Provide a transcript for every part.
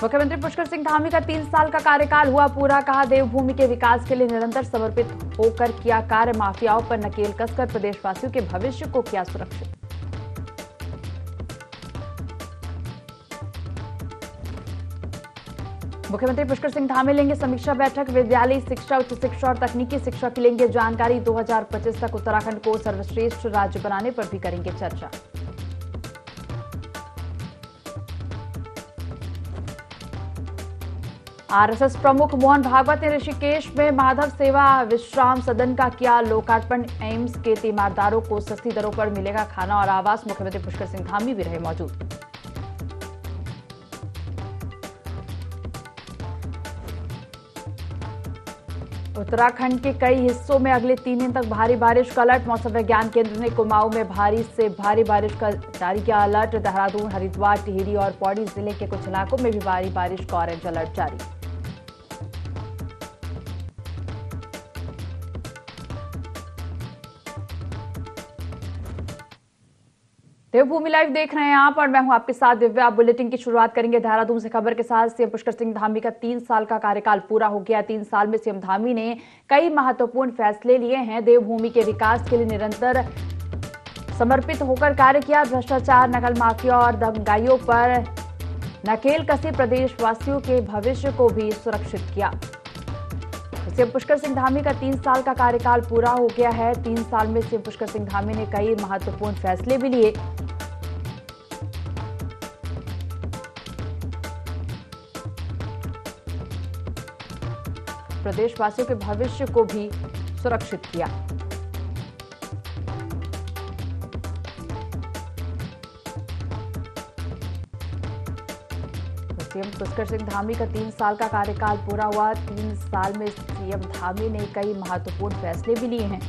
मुख्यमंत्री पुष्कर सिंह धामी का 3 साल का कार्यकाल हुआ पूरा, कहा देवभूमि के विकास के लिए निरंतर समर्पित होकर किया कार्य, माफियाओं पर नकेल कसकर प्रदेशवासियों के भविष्य को किया सुरक्षित। मुख्यमंत्री पुष्कर सिंह धामी लेंगे समीक्षा बैठक, विद्यालयी शिक्षा, उच्च शिक्षा और तकनीकी शिक्षा की लेंगे जानकारी। 2025 तक उत्तराखंड को सर्वश्रेष्ठ राज्य बनाने पर भी करेंगे चर्चा। आरएसएस प्रमुख मोहन भागवत ने ऋषिकेश में माधव सेवा विश्राम सदन का किया लोकार्पण। एम्स के तीमारदारों को सस्ती दरों पर मिलेगा खाना और आवास, मुख्यमंत्री पुष्कर सिंह धामी भी रहे मौजूद। उत्तराखंड के कई हिस्सों में अगले 3 दिन तक भारी बारिश का अलर्ट, मौसम विज्ञान केंद्र ने कुमाऊं में भारी से भारी बारिश का जारी किया अलर्ट। देहरादून, हरिद्वार, टिहरी और पौड़ी जिले के कुछ इलाकों में भी भारी बारिश का ऑरेंज अलर्ट जारी। देवभूमि लाइव देख रहे हैं आप और मैं हूं आपके साथ दिव्या। बुलेटिन की शुरुआत करेंगे देहरादून से खबर के साथ। सीएम पुष्कर सिंह धामी का 3 साल का कार्यकाल पूरा हो गया। 3 साल में सीएम धामी ने कई महत्वपूर्ण फैसले लिए हैं। देवभूमि के विकास के लिए निरंतर समर्पित होकर कार्य किया, भ्रष्टाचार, नकल माफिया और दंगाइयों पर नकेल कसी, प्रदेशवासियों के भविष्य को भी सुरक्षित किया। सीएम पुष्कर सिंह धामी का 3 साल का कार्यकाल पूरा हो गया है। 3 साल में सीएम पुष्कर सिंह धामी ने कई महत्वपूर्ण फैसले भी लिए। प्रदेशवासियों के भविष्य को भी सुरक्षित किया। सीएम पुष्कर सिंह धामी का 3 साल का कार्यकाल पूरा हुआ। 3 साल में सीएम धामी ने कई महत्वपूर्ण फैसले भी लिए हैं।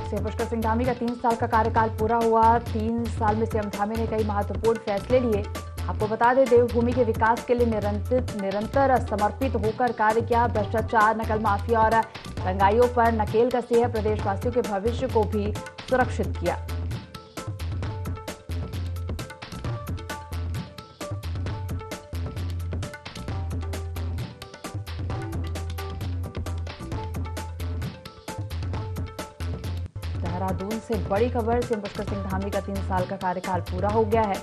सीएम पुष्कर सिंह धामी का 3 साल का कार्यकाल पूरा हुआ। 3 साल में सीएम धामी ने कई महत्वपूर्ण फैसले लिए। आपको बता दें, देवभूमि के विकास के लिए निरंतर समर्पित होकर कार्य किया, भ्रष्टाचार, नकल माफिया और दंगाइयों पर नकेल कसी है, प्रदेशवासियों के भविष्य को भी सुरक्षित किया। देहरादून से बड़ी खबर, सीएम पुष्कर सिंह धामी का 3 साल का कार्यकाल पूरा हो गया है।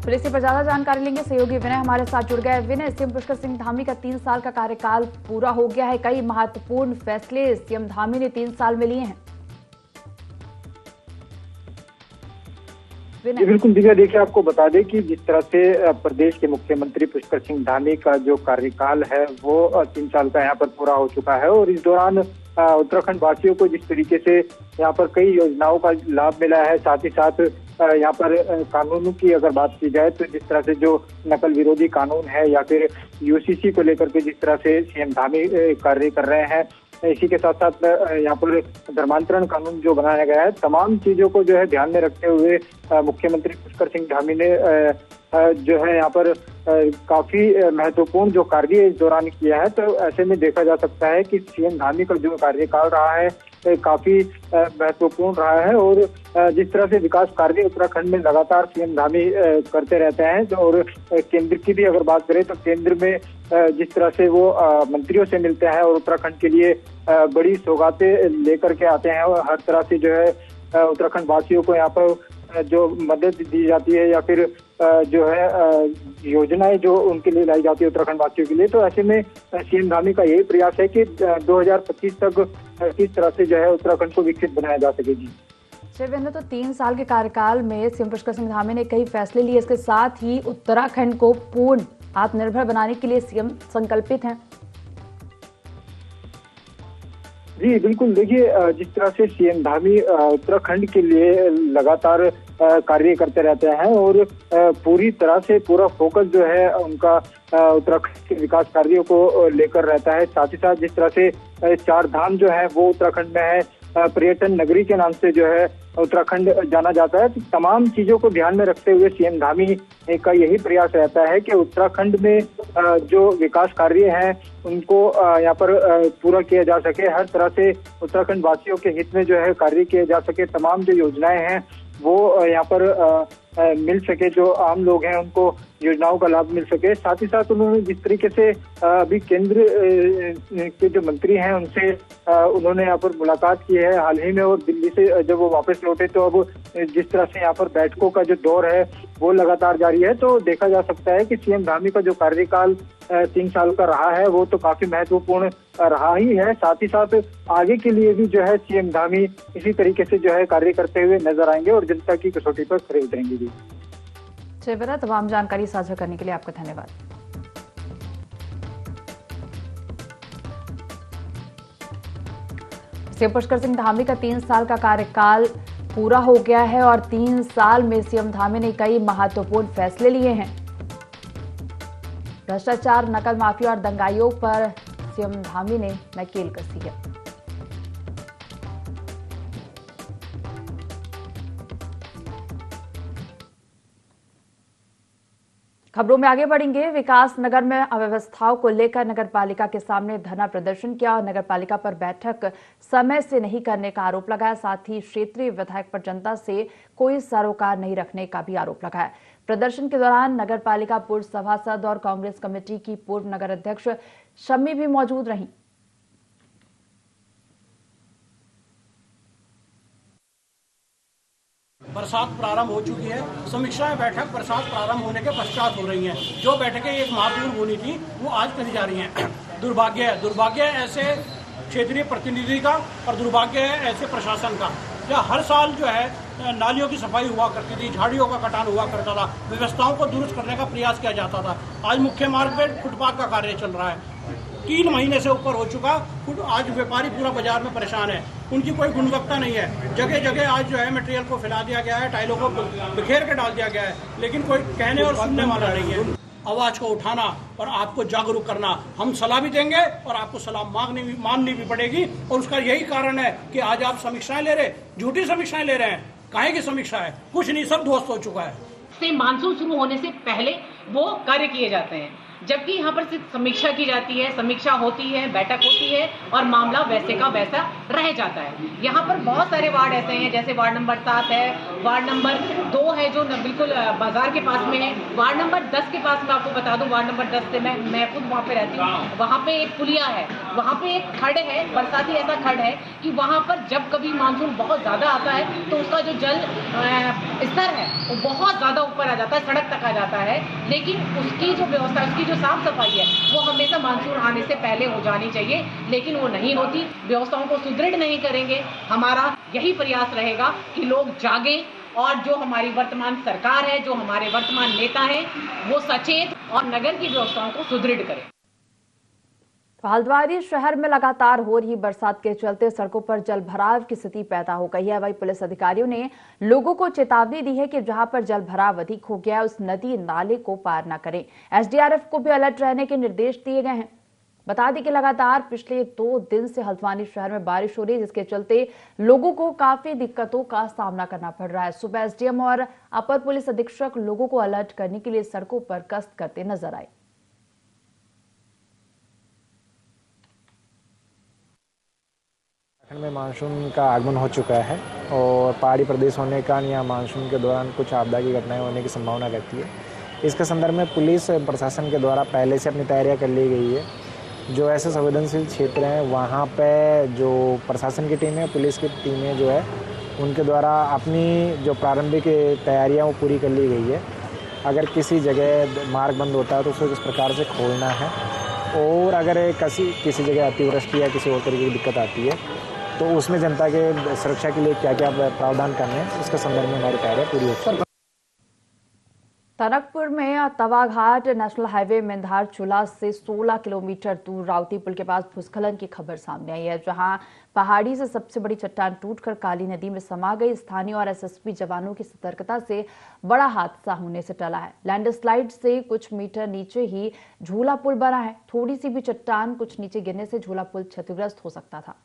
पुलिस पर ज्यादा जानकारी लेंगे, सहयोगी विनय हमारे साथ जुड़ गए। विनय, सीएम पुष्कर सिंह धामी का 3 साल का कार्यकाल पूरा हो गया है। कई महत्वपूर्ण फैसले सीएम धामी ने 3 साल में लिए हैं। जी बिल्कुल दिव्या, देखिए आपको बता दें कि जिस तरह से प्रदेश के मुख्यमंत्री पुष्कर सिंह धामी का जो कार्यकाल है वो 3 साल का यहाँ पर पूरा हो चुका है और इस दौरान उत्तराखंड वासियों को जिस तरीके से यहाँ पर कई योजनाओं का लाभ मिला है, साथ ही साथ यहाँ पर कानूनों की अगर बात की जाए तो जिस तरह से जो नकल विरोधी कानून है या फिर यूसीसी को लेकर के जिस तरह से सीएम धामी कार्य कर रहे हैं, इसी के साथ साथ यहाँ पर धर्मांतरण कानून जो बनाया गया है, तमाम चीजों को जो है ध्यान में रखते हुए मुख्यमंत्री पुष्कर सिंह धामी ने जो है यहाँ पर काफी महत्वपूर्ण जो कार्य इस दौरान किया है। तो ऐसे में देखा जा सकता है कि सीएम धामी का जो कार्यकाल रहा है काफी महत्वपूर्ण रहा है और जिस तरह से विकास कार्य उत्तराखंड में लगातार सीएम धामी करते रहते हैं। तो और केंद्र की भी अगर बात करें तो केंद्र में जिस तरह से वो मंत्रियों से मिलते हैं और उत्तराखंड के लिए बड़ी सौगातें लेकर के आते हैं और हर तरह से जो है उत्तराखंड वासियों को यहाँ पर जो मदद दी जाती है या फिर जो है योजनाएं जो उनके लिए लाई जाती है उत्तराखंड वासियों के लिए। तो ऐसे में सीएम धामी का यही प्रयास है कि 2025 तक किस तरह से जो है उत्तराखंड को विकसित बनाया जा सके। जी तो 3 साल के कार्यकाल में सीएम पुष्कर सिंह धामी ने कई फैसले लिए। इसके साथ ही उत्तराखंड को पूर्ण आत्मनिर्भर बनाने के लिए सीएम संकल्पित हैं। जी बिल्कुल, देखिए जिस तरह से सीएम धामी उत्तराखंड के लिए लगातार कार्य करते रहते हैं और पूरी तरह से पूरा फोकस जो है उनका उत्तराखंड के विकास कार्यों को लेकर रहता है। साथ ही साथ जिस तरह से चार धाम जो है वो उत्तराखंड में है, पर्यटन नगरी के नाम से जो है उत्तराखंड जाना जाता है। तो तमाम चीजों को ध्यान में रखते हुए सीएम धामी का यही प्रयास रहता है कि उत्तराखंड में जो विकास कार्य हैं उनको यहाँ पर पूरा किया जा सके। हर तरह से उत्तराखंड वासियों के हित में जो है कार्य किए जा सके। तमाम जो योजनाएं हैं वो यहाँ पर मिल सके, जो आम लोग हैं उनको योजनाओं का लाभ मिल सके। साथ ही साथ उन्होंने जिस तरीके से अभी केंद्र के जो मंत्री हैं उनसे उन्होंने यहाँ पर मुलाकात की है हाल ही में, और दिल्ली से जब वो वापस लौटे तो अब जिस तरह से यहाँ पर बैठकों का जो दौर है वो लगातार जारी है। तो देखा जा सकता है कि सीएम धामी का जो कार्यकाल 3 साल का रहा है वो तो काफी महत्वपूर्ण रहा ही है। साथ ही साथ आगे के लिए भी जो है सीएम धामी इसी तरीके से जो है कार्य करते हुए नजर आएंगे और जनता की कसौटी पर खरे उतरेंगे। जी जयवीरा, तमाम जानकारी साझा करने के लिए आपका धन्यवाद। सीएम पुष्कर सिंह धामी का 3 साल का कार्यकाल पूरा हो गया है और 3 साल में सीएम धामी ने कई महत्वपूर्ण फैसले लिए हैं। भ्रष्टाचार, नकल माफिया और दंगाइयों पर सीएम धामी ने नकेल कसी है। खबरों में आगे बढ़ेंगे। विकास नगर में अव्यवस्थाओं को लेकर नगर पालिका के सामने धरना प्रदर्शन किया और नगर पालिका पर बैठक समय से नहीं करने का आरोप लगाया। साथ ही क्षेत्रीय विधायक पर जनता से कोई सरोकार नहीं रखने का भी आरोप लगाया। प्रदर्शन के दौरान नगर पालिका पूर्व सभासद और कांग्रेस कमेटी की पूर्व नगर अध्यक्ष शम्मी भी मौजूद रहीं। बरसात प्रारंभ हो चुकी है। समीक्षा बैठक बरसात प्रारंभ होने के पश्चात हो रही हैं। जो बैठकें एक माह पूर्व होनी थी वो आज करी जा रही हैं। दुर्भाग्य है ऐसे क्षेत्रीय प्रतिनिधि का और दुर्भाग्य है ऐसे प्रशासन का। या हर साल जो है नालियों की सफाई हुआ करती थी, झाड़ियों का कटान हुआ करता था, व्यवस्थाओं को दुरुस्त करने का प्रयास किया जाता था। आज मुख्य मार्ग पर फुटपाथ का कार्य चल रहा है, 3 महीने से ऊपर हो चुका। आज व्यापारी पूरा बाजार में परेशान है, उनकी कोई गुणवत्ता नहीं है। जगह जगह आज जो है मटेरियल को फैला दिया गया है, टाइलों को बिखेर के डाल दिया गया है, लेकिन कोई कहने और सुनने वाला नहीं है। आवाज को उठाना और आपको जागरूक करना, हम सलाह भी देंगे और आपको सलाह माननी भी पड़ेगी। और उसका यही कारण है कि आज आप समीक्षाएं ले रहे, झूठी समीक्षाएं ले रहे हैं। काहे की समीक्षा है? कुछ नहीं, सब ध्वस्त हो चुका है। मानसून शुरू होने से पहले वो कार्य किए जाते हैं, जबकि यहाँ पर सिर्फ समीक्षा की जाती है, समीक्षा होती है, बैठक होती है और मामला वैसे का वैसा रह जाता है। यहाँ पर बहुत सारे वार्ड ऐसे हैं, जैसे वार्ड नंबर 7 है, वार्ड नंबर 2 है जो बिल्कुल बाजार के पास में है, वार्ड नंबर 10 के पास मैं आपको बता दूं, वार्ड नंबर 10 से मैं खुद वहाँ पे रहती हूँ। वहाँ पे एक पुलिया है, वहाँ पे एक खड्ड है, बरसाती ऐसा खड्ड है कि वहाँ पर जब कभी मानसून बहुत ज्यादा आता है तो उसका जो जल स्तर है वो बहुत ज्यादा ऊपर आ जाता है, सड़क तक आ जाता है। लेकिन उसकी जो व्यवस्था, उसकी जो साफ सफाई है वो हमेशा मानसून आने से पहले हो जानी चाहिए, लेकिन वो नहीं होती। व्यवस्थाओं को सुदृढ़ नहीं करेंगे। हमारा यही प्रयास रहेगा कि लोग जागें और जो हमारी वर्तमान सरकार है, जो हमारे वर्तमान नेता हैं, वो सचेत और नगर की व्यवस्थाओं को सुदृढ़ करें। हल्द्वानी शहर में लगातार हो रही बरसात के चलते सड़कों पर जलभराव की स्थिति पैदा हो गई है। वहीं पुलिस अधिकारियों ने लोगों को चेतावनी दी है कि जहां पर जलभराव अधिक हो गया है उस नदी नाले को पार न करें। एसडीआरएफ को भी अलर्ट रहने के निर्देश दिए गए हैं। बता दें कि लगातार पिछले 2 दिन से हल्द्वानी शहर में बारिश हो रही है, जिसके चलते लोगों को काफी दिक्कतों का सामना करना पड़ रहा है। सुबह एसडीएम और अपर पुलिस अधीक्षक लोगों को अलर्ट करने के लिए सड़कों पर गश्त करते नजर आए। में मानसून का आगमन हो चुका है और पहाड़ी प्रदेश होने का यहाँ मानसून के दौरान कुछ आपदा की घटनाएं होने की संभावना रहती है। इसके संदर्भ में पुलिस प्रशासन के द्वारा पहले से अपनी तैयारियां कर ली गई है। जो ऐसे संवेदनशील क्षेत्र हैं वहाँ पे जो प्रशासन की टीमें, पुलिस की टीमें जो है उनके द्वारा अपनी जो प्रारंभिक तैयारियाँ वो पूरी कर ली गई है। अगर किसी जगह मार्ग बंद होता है तो उसको किस प्रकार से खोलना है, और अगर किसी जगह अतिवृष्टि या किसी और तरीके की दिक्कत आती है तो उसमें जनता के सुरक्षा के लिए क्या क्या प्रावधान करने हैं, उसके संदर्भ में हमारी तैयारी पूरी होती है। टनकपुर में तवाघाट नेशनल हाईवे मेंधार चूल्हा से 16 किलोमीटर दूर रावती पुल के पास भूस्खलन की खबर सामने आई है, जहां पहाड़ी से सबसे बड़ी चट्टान टूटकर काली नदी में समा गई। स्थानीय और एसएसबी जवानों की सतर्कता से बड़ा हादसा होने से टला है। लैंडस्लाइड से कुछ मीटर नीचे ही झूला पुल बना है। थोड़ी सी भी चट्टान कुछ नीचे गिरने से झूला पुल क्षतिग्रस्त हो सकता था।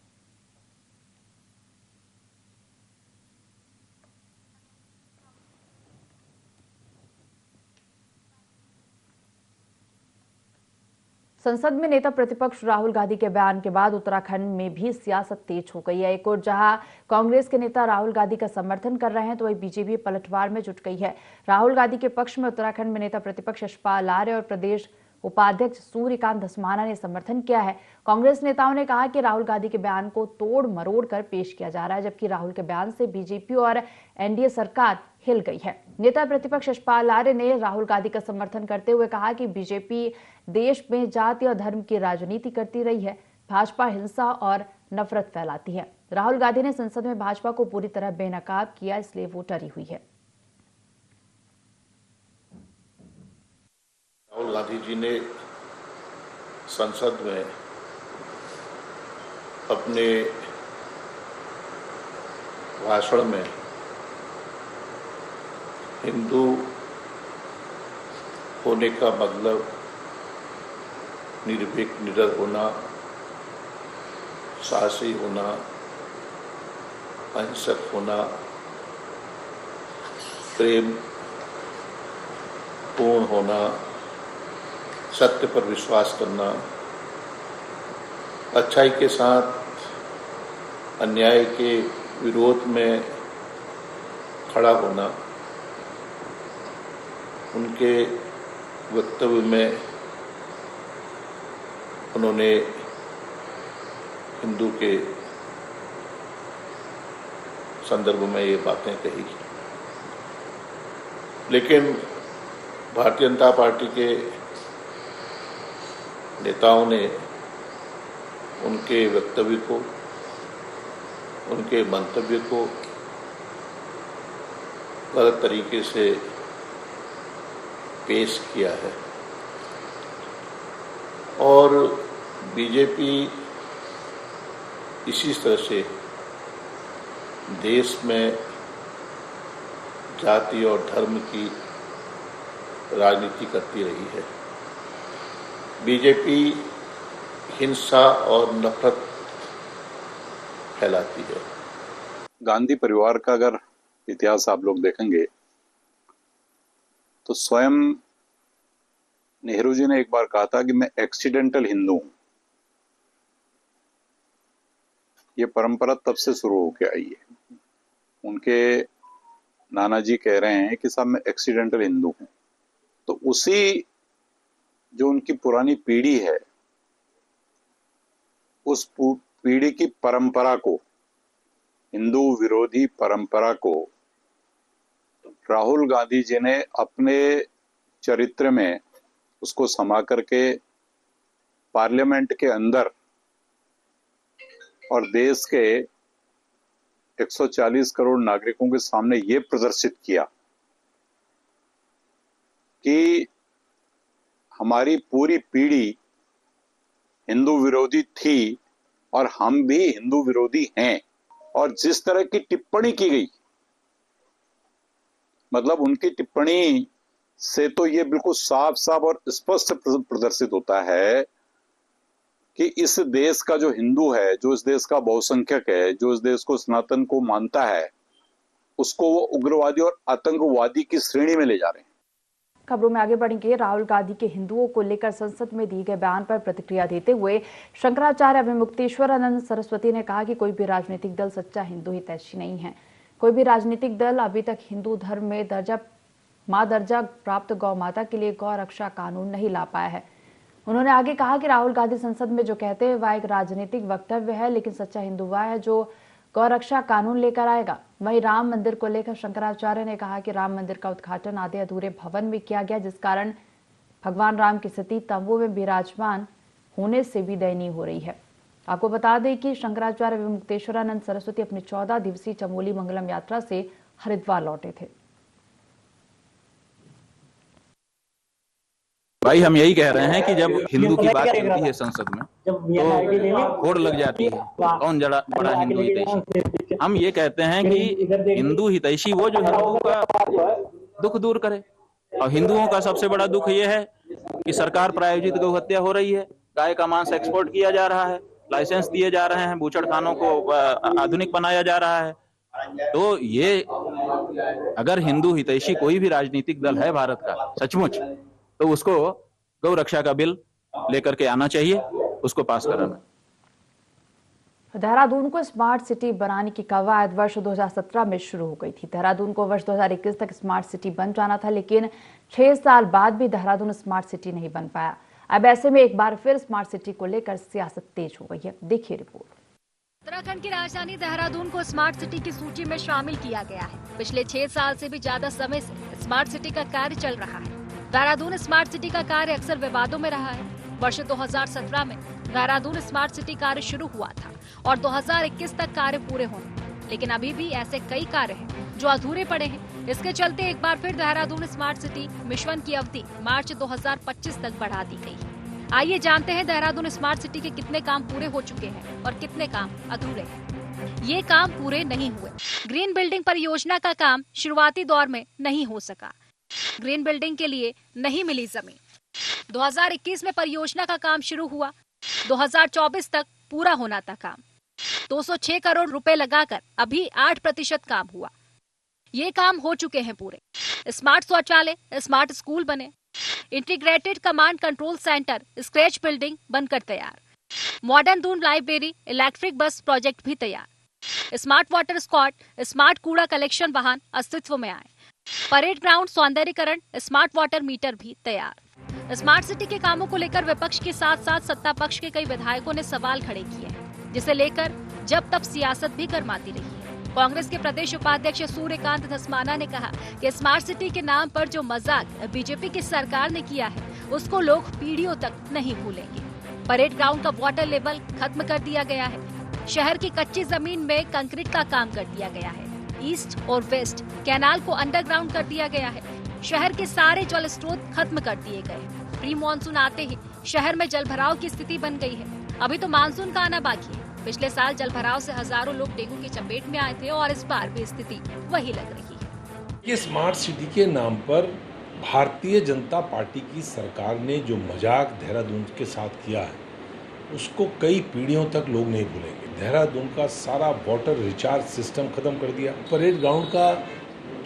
संसद में नेता प्रतिपक्ष राहुल गांधी के बयान के बाद उत्तराखंड में भी सियासत तेज हो गई है। एक और जहां कांग्रेस के नेता राहुल गांधी का समर्थन कर रहे हैं, तो वही बीजेपी पलटवार में जुट गई है। राहुल गांधी के पक्ष में उत्तराखंड में नेता प्रतिपक्ष यशपाल आर्य और प्रदेश उपाध्यक्ष सूर्यकांत धस्माना ने समर्थन किया है। कांग्रेस नेताओं ने कहा कि राहुल गांधी के बयान को तोड़ मरोड़ कर पेश किया जा रहा है, जबकि राहुल के बयान से बीजेपी और एनडीए सरकार हिल गई है। नेता प्रतिपक्ष यशपाल आर्य ने राहुल गांधी का समर्थन करते हुए कहा कि बीजेपी देश में जाति और धर्म की राजनीति करती रही है। भाजपा हिंसा और नफरत फैलाती है। राहुल गांधी ने संसद में भाजपा को पूरी तरह बेनकाब किया, इसलिए वो डरी हुई है। राहुल गांधी जी ने संसद में अपने भाषण में हिंदू होने का मतलब निर्भीक निडर होना, साहसी होना, अहिंसक होना, प्रेम पूर्ण होना, सत्य पर विश्वास करना, अच्छाई के साथ अन्याय के विरोध में खड़ा होना, उनके वक्तव्य में उन्होंने हिंदू के संदर्भ में ये बातें कही। लेकिन भारतीय जनता पार्टी के नेताओं ने उनके वक्तव्य को, उनके मंतव्य को गलत तरीके से पेश किया है और बीजेपी इसी तरह से देश में जाति और धर्म की राजनीति करती रही है। बीजेपी हिंसा और नफरत फैलाती है। गांधी परिवार का अगर इतिहास आप लोग देखेंगे तो स्वयं नेहरू जी ने एक बार कहा था कि मैं एक्सीडेंटल हिंदू हूं। ये परंपरा तब से शुरू होकर आई है। उनके नाना जी कह रहे हैं कि साहब मैं एक्सीडेंटल हिंदू हूं। तो उसी जो उनकी पुरानी पीढ़ी है, उस पीढ़ी की परंपरा को, हिंदू विरोधी परंपरा को राहुल गांधी जी ने अपने चरित्र में उसको समा करके पार्लियामेंट के अंदर और देश के 140 करोड़ नागरिकों के सामने ये प्रदर्शित किया कि हमारी पूरी पीढ़ी हिंदू विरोधी थी और हम भी हिंदू विरोधी हैं। और जिस तरह की टिप्पणी की गई, मतलब उनकी टिप्पणी से तो ये बिल्कुल साफ साफ और स्पष्ट प्रदर्शित होता है कि इस देश का जो हिंदू है, जो इस देश का बहुसंख्यक है, जो इस देश को सनातन को मानता है, उसको वो उग्रवादी और आतंकवादी की श्रेणी में ले जा रहे हैं। खबरों में आगे बढ़ेंगे। राहुल गांधी के हिंदुओं को लेकर संसद में दिए गए बयान पर प्रतिक्रिया देते हुए शंकराचार्य अभिमुक्तेश्वरानंद सरस्वती ने कहा कि कोई भी राजनीतिक दल सच्चा हिंदू हितैषी नहीं है। कोई भी राजनीतिक दल अभी तक हिंदू धर्म में दर्जा प्राप्त गौ माता के लिए गौ रक्षा कानून नहीं ला पाया है। उन्होंने आगे कहा कि राहुल गांधी संसद में जो कहते हैं वह एक राजनीतिक वक्तव्य है, लेकिन सच्चा हिंदू वह है जो गौ रक्षा कानून लेकर आएगा। वहीं राम मंदिर को लेकर शंकराचार्य ने कहा कि राम मंदिर का उद्घाटन आधे अधूरे भवन में किया गया, जिस कारण भगवान राम की स्थिति तंबू में विराजमान होने से भी दयनीय हो रही है। आपको बता दें कि शंकराचार्य अभिमुक्तेश्वरानंद सरस्वती अपनी 14 दिवसीय चमोली मंगलम यात्रा से हरिद्वार लौटे थे। भाई हम यही कह रहे हैं कि जब हिंदू की बात चलती है संसद में तो होड़ लग जाती है कौन बड़ा हिंदू हितैषी। हम ये कहते हैं कि हिंदू हितैषी वो जो हिंदुओं का दुख दूर करे, और हिंदुओं का सबसे बड़ा दुख ये है कि सरकार प्रायोजित गौ हत्या हो रही है, गाय का मांस एक्सपोर्ट किया जा रहा है, लाइसेंस दिए जा रहे हैं, बूचड़खानों को आधुनिक बनाया जा रहा है। तो ये अगर हिंदू हितैषी कोई भी राजनीतिक दल है भारत का सचमुच, तो उसको गौ रक्षा का बिल लेकर के आना चाहिए, उसको पास कराना। देहरादून को स्मार्ट सिटी बनाने की कवायद वर्ष 2017 में शुरू हो गई थी। देहरादून को वर्ष 2021 तक स्मार्ट सिटी बन जाना था, लेकिन 6 साल बाद भी देहरादून स्मार्ट सिटी नहीं बन पाया। अब ऐसे में एक बार फिर स्मार्ट सिटी को लेकर सियासत तेज हो गई है। देखिए रिपोर्ट। उत्तराखंड की राजधानी देहरादून को स्मार्ट सिटी की सूची में शामिल किया गया है। पिछले 6 साल से भी ज्यादा समय से स्मार्ट सिटी का कार्य चल रहा है। देहरादून स्मार्ट सिटी का कार्य अक्सर विवादों में रहा है। वर्ष 2017 में देहरादून स्मार्ट सिटी कार्य शुरू हुआ था और 2021 तक कार्य पूरे होंगे, लेकिन अभी भी ऐसे कई कार्य हैं जो अधूरे पड़े हैं। इसके चलते एक बार फिर देहरादून स्मार्ट सिटी मिशन की अवधि मार्च 2025 तक बढ़ा दी गई है। आइए जानते हैं देहरादून स्मार्ट सिटी के कितने काम पूरे हो चुके हैं और कितने काम अधूरे हैं। ये काम पूरे नहीं हुए। ग्रीन बिल्डिंग परियोजना का काम शुरुआती दौर में नहीं हो सका। ग्रीन बिल्डिंग के लिए नहीं मिली जमीन। 2021 में परियोजना का काम शुरू हुआ। 2024 तक पूरा होना था काम। 206 करोड़ रुपए लगाकर अभी 8% काम हुआ। ये काम हो चुके हैं पूरे। स्मार्ट शौचालय, स्मार्ट स्कूल बने, integrated command control centre, scratch building बनकर तैयार, modern Doon library, electric bus project भी तैयार, स्मार्ट वाटर स्क्वाड, स्मार्ट कूड़ा कलेक्शन वाहन अस्तित्व में आए, परेड ग्राउंड सौंदर्यीकरण, स्मार्ट वाटर मीटर भी तैयार। स्मार्ट सिटी के कामों को लेकर विपक्ष के साथ साथ सत्ता पक्ष के कई विधायकों ने सवाल खड़े किए हैं, जिसे लेकर जब तब सियासत भी गरमाती रही है। कांग्रेस के प्रदेश उपाध्यक्ष सूर्यकांत धस्माना ने कहा कि स्मार्ट सिटी के नाम पर जो मजाक बीजेपी की सरकार ने किया है, उसको लोग पीढ़ियों तक नहीं भूलेंगे। परेड ग्राउंड का वाटर लेवल खत्म कर दिया गया है। शहर की कच्ची जमीन में कंक्रीट का काम कर दिया गया है। ईस्ट और वेस्ट कैनाल को अंडरग्राउंड कर दिया गया है। शहर के सारे जल स्रोत खत्म कर दिए गए। प्री मानसून आते ही शहर में जलभराव की स्थिति बन गई है। अभी तो मानसून का आना बाकी है। पिछले साल जलभराव से हजारों लोग डेंगू की चपेट में आए थे और इस बार भी स्थिति वही लग रही है। ये स्मार्ट सिटी के नाम पर भारतीय जनता पार्टी की सरकार ने जो मजाक देहरादून के साथ किया है, उसको कई पीढ़ियों तक लोग नहीं भूलेंगे। देहरादून का सारा वाटर रिचार्ज सिस्टम खत्म कर दिया, परेड ग्राउंड का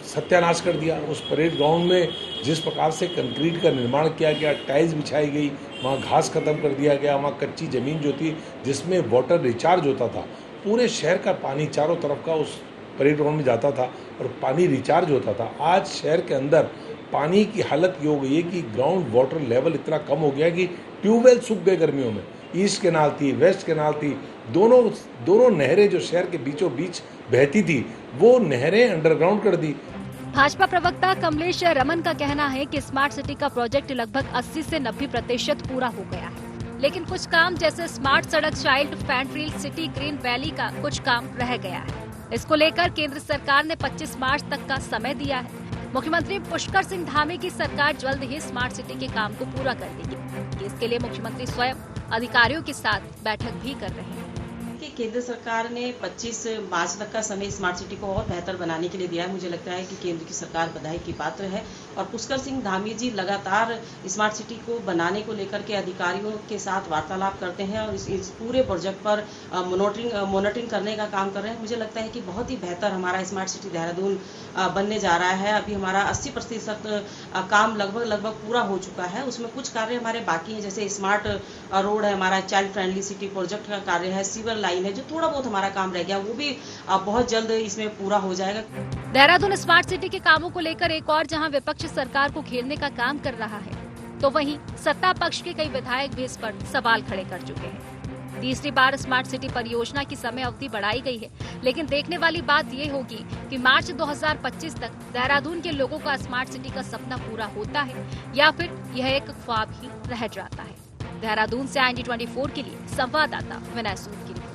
सत्यानाश कर दिया। उस परेड ग्राउंड में जिस प्रकार से कंक्रीट का निर्माण किया गया, टाइल्स बिछाई गई, वहाँ घास खत्म कर दिया गया, वहाँ कच्ची ज़मीन जो थी जिसमें वाटर रिचार्ज होता था, पूरे शहर का पानी चारों तरफ का उस परेड ग्राउंड में जाता था और पानी रिचार्ज होता था। आज शहर के अंदर पानी की हालत ये हो गई है कि ग्राउंड वाटर लेवल इतना कम हो गया कि ट्यूबवेल सूख गए गर्मियों में। ईस्ट कैनाल थी, वेस्ट कैनाल थी, दोनों नहरें जो शहर के बीचों बीच बहती थी, वो नहरें अंडरग्राउंड कर दी। भाजपा प्रवक्ता कमलेश रमन का कहना है कि स्मार्ट सिटी का प्रोजेक्ट लगभग 80 से 90% पूरा हो गया है, लेकिन कुछ काम जैसे स्मार्ट सड़क, child friendly city, green valley का कुछ काम रह गया है। इसको लेकर केंद्र सरकार ने 25 मार्च तक का समय दिया है। मुख्यमंत्री पुष्कर सिंह धामी की सरकार जल्द ही स्मार्ट सिटी के काम को पूरा कर देगी। इसके लिए मुख्यमंत्री स्वयं अधिकारियों के साथ बैठक भी कर रहे हैं। केंद्र सरकार ने 25 मार्च तक का समय स्मार्ट सिटी को और बेहतर बनाने के लिए दिया है। मुझे लगता है कि केंद्र की सरकार बधाई की पात्र है और पुष्कर सिंह धामी जी लगातार स्मार्ट सिटी को बनाने को लेकर के अधिकारियों के साथ वार्तालाप करते हैं और इस पूरे प्रोजेक्ट पर मॉनिटरिंग करने का काम कर रहे हैं। मुझे लगता है कि बहुत ही बेहतर हमारा स्मार्ट सिटी देहरादून बनने जा रहा है। अभी हमारा 80% काम लगभग पूरा हो चुका है। उसमें कुछ कार्य हमारे बाकी हैं, जैसे स्मार्ट रोड है, हमारा चाइल्ड फ्रेंडली सिटी प्रोजेक्ट का कार्य है, सीवर लाइन है, जो थोड़ा बहुत हमारा काम रह गया, वो भी बहुत जल्द इसमें पूरा हो जाएगा। देहरादून स्मार्ट सिटी के कामों को लेकर एक और जहां विपक्ष सरकार को घेरने का काम कर रहा है, तो वहीं सत्ता पक्ष के कई विधायक भी इस पर सवाल खड़े कर चुके हैं। तीसरी बार स्मार्ट सिटी परियोजना की समय अवधि बढ़ाई गई है, लेकिन देखने वाली बात ये होगी कि मार्च 2025 तक देहरादून के लोगों का स्मार्ट सिटी का सपना पूरा होता है या फिर यह एक ख्वाब ही रह जाता है। देहरादून से IND24 के लिए संवाददाता विनय सूद की रिपोर्ट।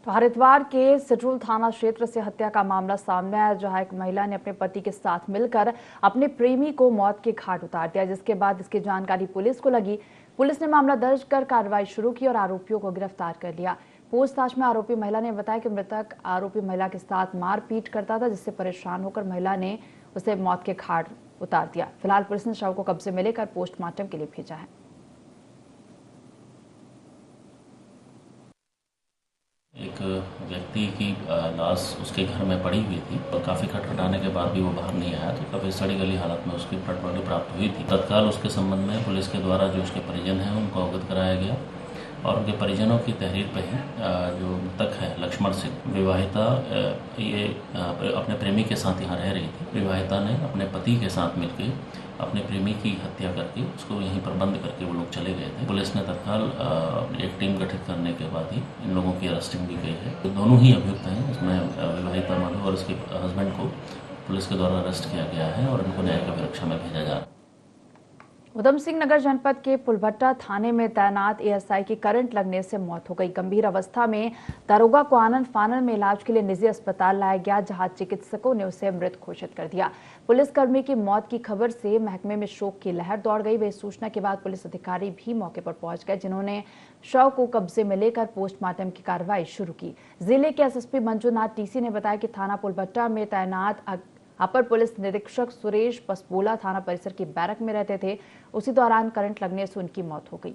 तो हरिद्वार के सिटरुल थाना क्षेत्र से हत्या का मामला सामने आया, जहां एक महिला ने अपने पति के साथ मिलकर अपने प्रेमी को मौत के घाट उतार दिया, जिसके बाद इसकी जानकारी पुलिस को लगी। पुलिस ने मामला दर्ज कर कार्रवाई शुरू की और आरोपियों को गिरफ्तार कर लिया। पूछताछ में आरोपी महिला ने बताया कि मृतक आरोपी महिला के साथ मारपीट करता था, जिससे परेशान होकर महिला ने उसे मौत के घाट उतार दिया। फिलहाल पुलिस ने शव को कब्जे में लेकर पोस्टमार्टम के लिए भेजा है। एक व्यक्ति की लाश उसके घर में पड़ी हुई थी और काफ़ी खटखटाने के बाद भी वो बाहर नहीं आया, तो काफ़ी सड़ी गली हालत में उसकी डेड बॉडी प्राप्त हुई थी। तत्काल उसके संबंध में पुलिस के द्वारा जो उसके परिजन हैं उनको अवगत कराया गया और उनके परिजनों की तहरीर पर ही जो मृतक है लक्ष्मण सिंह, विवाहिता, ये अपने प्रेमी के साथ यहाँ रह रही थी। विवाहिता ने अपने पति के साथ मिलकर अपने प्रेमी की हत्या करके उसको यहीं पर बंद करके वो लोग चले गए थे। पुलिस ने तत्काल एक टीम गठित करने के बाद ही इन लोगों की अरेस्टिंग भी गई है। तो दोनों ही अभियुक्त हैं, इसमें विवाहिता मधु और उसके हस्बैंड को पुलिस के द्वारा अरेस्ट किया गया है और उनको न्यायिक अभिरक्षा में भेजा जा रहा है। उधम सिंह नगर जनपद के पुलभट्टा थाने में तैनात एएसआई की करंट लगने से मौत हो गई। गंभीर अवस्था में दरोगा को आनंद फानन में इलाज के लिए निजी अस्पताल लाया गया, जहां चिकित्सकों ने उसे मृत घोषित कर दिया। पुलिसकर्मी की मौत की खबर से महकमे में शोक की लहर दौड़ गई। वही सूचना के बाद पुलिस अधिकारी भी मौके पर पहुंच गए, जिन्होंने शव को कब्जे में लेकर पोस्टमार्टम की कार्रवाई शुरू की। जिले के एसएसपी मंजूनाथ टीसी ने बताया कि थाना पुलभट्टा में तैनात अपर पुलिस निरीक्षक सुरेश पसबोला थाना परिसर की बैरक में रहते थे। उसी दौरान करंट लगने से उनकी मौत हो गई।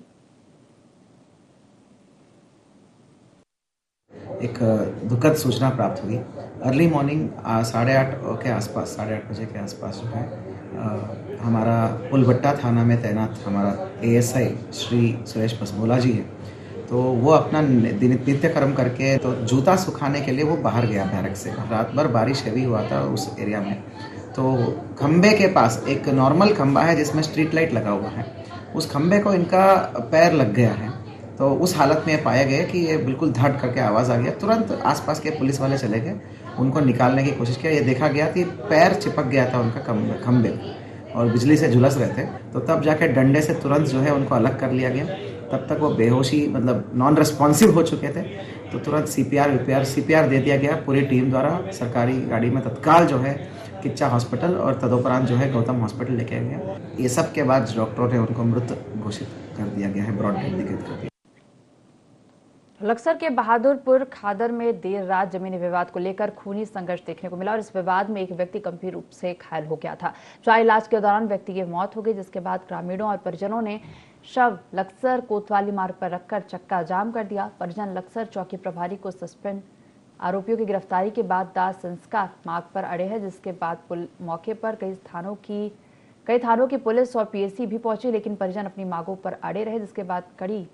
एक दुखद सूचना प्राप्त हुई। अर्ली मॉर्निंग 8:30 के आसपास, 8:30 बजे के आसपास जो है हमारा पुलभट्टा थाना में तैनात हमारा एएसआई श्री सुरेश पसबोला जी है, तो वो अपना नित्य कर्म करके तो जूता सुखाने के लिए वो बाहर गया बैरक से। रात भर बारिश हैवी हुआ था उस एरिया में, तो खंबे के पास एक नॉर्मल खंबा है जिसमें स्ट्रीट लाइट लगा हुआ है, उस खंबे को इनका पैर लग गया है। तो उस हालत में पाया गया कि ये बिल्कुल धड़ करके आवाज़ आ गया। तुरंत आसपास के पुलिस वाले चले गए, उनको निकालने की कोशिश किया। ये देखा गया कि पैर चिपक गया था उनका खंबे और बिजली से झुलस रहे थे, तो तब जाके डंडे से तुरंत जो है उनको अलग कर लिया गया। तब तक वो बेहोशी मतलब नॉन रिस्पॉन्सिव हो चुके थे, तो तुरंत सीपीआर दे दिया गया पूरी टीम द्वारा। सरकारी गाड़ी में तत्काल जो है किच्चा हॉस्पिटल और तदोपरांत जो है गौतम हॉस्पिटल लेके गया। ये सब के बाद डॉक्टरों ने उनको मृत घोषित कर दिया गया है, ब्रॉड डेथ डिक्लेयर कर दिया। लक्सर के बहादुरपुर खादर में देर रात जमीनी विवाद को लेकर खूनी संघर्ष देखने को मिला और इस विवाद में एक व्यक्ति गंभीर रूप से घायल हो गया था, जहां इलाज के दौरान व्यक्ति की मौत हो गई, जिसके बाद ग्रामीणों और परिजनों ने शव लक्सर कोतवाली मार्ग पर रखकर चक्का जाम कर दिया। परिजन लक्सर चौकी प्रभारी को सस्पेंड आरोपियों की गिरफ्तारी के बाद दाह संस्कार मार्ग पर अड़े हैं, जिसके बाद मौके पर कई थानों की पुलिस और पीएसी भी पहुंची, लेकिन परिजन अपनी मांगों पर अड़े रहे, जिसके बाद कड़ी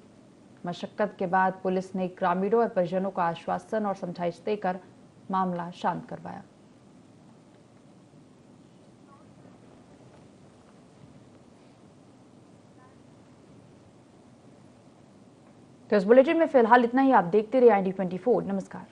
मशक्कत के बाद पुलिस ने ग्रामीणों और परिजनों को आश्वासन और समझाइश देकर मामला शांत करवाया। तो इस बुलेटिन में फिलहाल इतना ही। आप देखते रहिए IND24। नमस्कार।